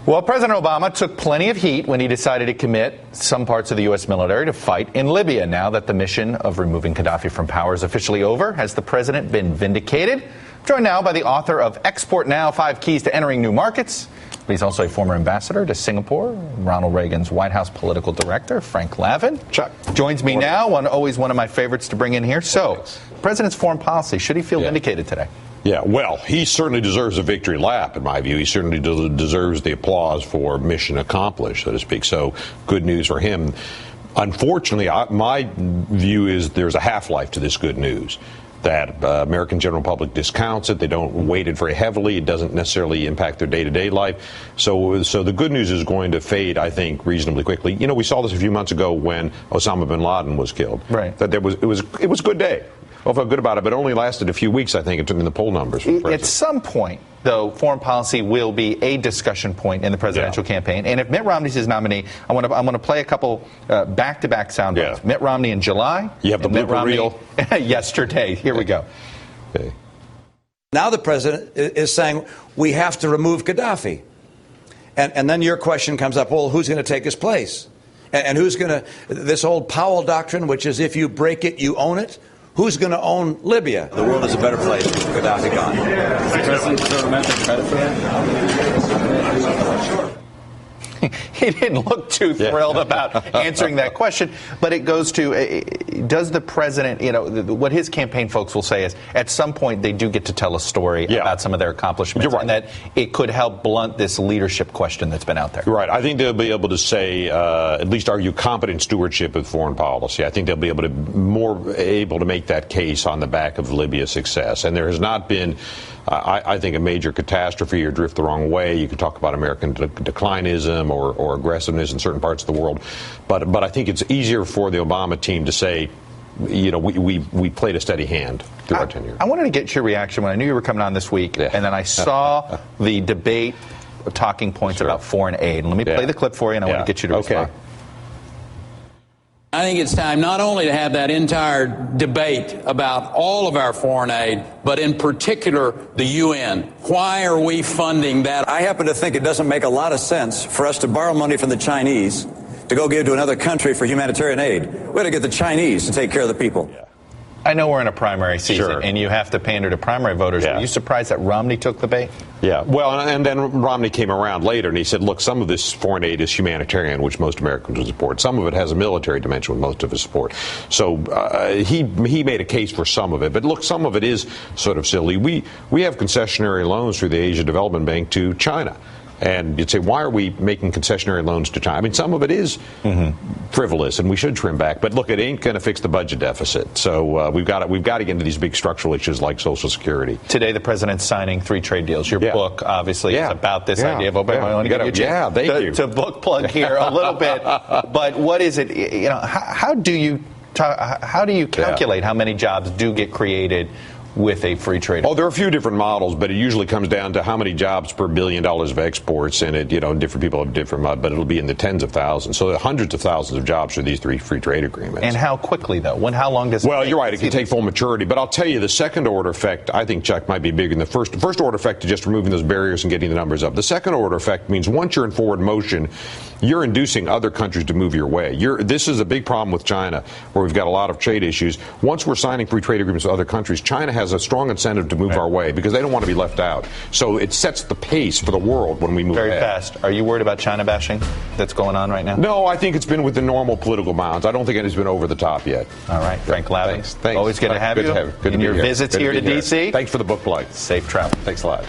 Well, President Obama took plenty of heat when he decided to commit some parts of the U.S. military to fight in Libya. Now that the mission of removing Khaddafy from power is officially over, has the president been vindicated? I'm joined now by the author of Export Now, 5 Keys to Entering New Markets. He's also a former ambassador to Singapore, Ronald Reagan's White House political director, Frank Lavin. Chuck. Joins me now, always one of my favorites to bring in here. So, President's foreign policy, should he feel vindicated today? Yeah, well, he certainly deserves a victory lap, in my view. He certainly deserves the applause for mission accomplished, so to speak. So, good news for him. Unfortunately, my view is there's a half-life to this good news. That American general public discounts it. They don't weight it very heavily. It doesn't necessarily impact their day-to-day life. So the good news is going to fade, I think, reasonably quickly. You know, we saw this a few months ago when Osama bin Laden was killed. Right. That it was a good day. I felt good about it, but it only lasted a few weeks, I think, in the poll numbers. At some point, though, foreign policy will be a discussion point in the presidential campaign. And if Mitt Romney's his nominee, I want to play a couple back-to-back sound bites. Mitt Romney in July. You have the blooper reel. Yesterday. Here we go. Okay. Now the president is saying we have to remove Khaddafy. And then your question comes up, well, who's going to take his place? And who's going to, this old Powell doctrine, which is if you break it, you own it. Who's going to own Libya? The world is a better place with Khaddafy gone. Does the president deserve mental credit for that? Sure. He didn't look too thrilled about answering that question, but it goes to, does the president, you know, what his campaign folks will say is, at some point they do get to tell a story about some of their accomplishments, and that it could help blunt this leadership question that's been out there. You're right. I think they'll be able to say, at least argue competent stewardship of foreign policy. I think they'll be able to make that case on the back of Libya's success. And there has not been, I think, a major catastrophe or drift the wrong way. You could talk about American declinism or aggressiveness in certain parts of the world, but I think it's easier for the Obama team to say, you know, we played a steady hand through our tenure. I wanted to get your reaction when I knew you were coming on this week, and then I saw the debate talking points about foreign aid. And let me play the clip for you, and I want to get you to respond. I think it's time not only to have that entire debate about all of our foreign aid, but in particular the UN. Why are we funding that? I happen to think it doesn't make a lot of sense for us to borrow money from the Chinese to go give to another country for humanitarian aid. We ought to get the Chinese to take care of the people. I know we're in a primary season, and you have to pander to primary voters. Are you surprised that Romney took the bait? Yeah, well, and then Romney came around later, and he said, look, some of this foreign aid is humanitarian, which most Americans would support. Some of it has a military dimension, with most of his support. So he made a case for some of it. But look, some of it is sort of silly. We have concessionary loans through the Asia Development Bank to China. And you'd say, why are we making concessionary loans to China? I mean, some of it is frivolous, and we should trim back. But look, it ain't going to fix the budget deficit. So we've got to get into these big structural issues like Social Security. Today, the president's signing 3 trade deals. Your book, obviously, is about this idea of open. I want to get you to book plug here a little bit. But what is it? You know, how do you calculate how many jobs do get created with a free trade? Oh, there are a few different models, but it usually comes down to how many jobs per $1 billion of exports, and it, you know, different people have different, but it'll be in the tens of thousands. So hundreds of thousands of jobs for these 3 free trade agreements. And how quickly, though? How long does it take? Well, you're right. It can take full maturity. But I'll tell you, the second order effect, I think, Chuck, might be bigger than the first. The first order effect is just removing those barriers and getting the numbers up. The second order effect means once you're in forward motion, you're inducing other countries to move your way. This is a big problem with China, where we've got a lot of trade issues. Once we're signing free trade agreements with other countries, China has a strong incentive to move our way because they don't want to be left out. So it sets the pace for the world when we move very ahead. fast. Are you worried about China bashing that's going on right now? No, I think it's been within normal political bounds. I don't think it's been over the top yet. All right. Frank Lavin. Thanks. Always good to have you. Good in your visits here to D.C. Thanks for the book plug. Safe travel. Thanks a lot.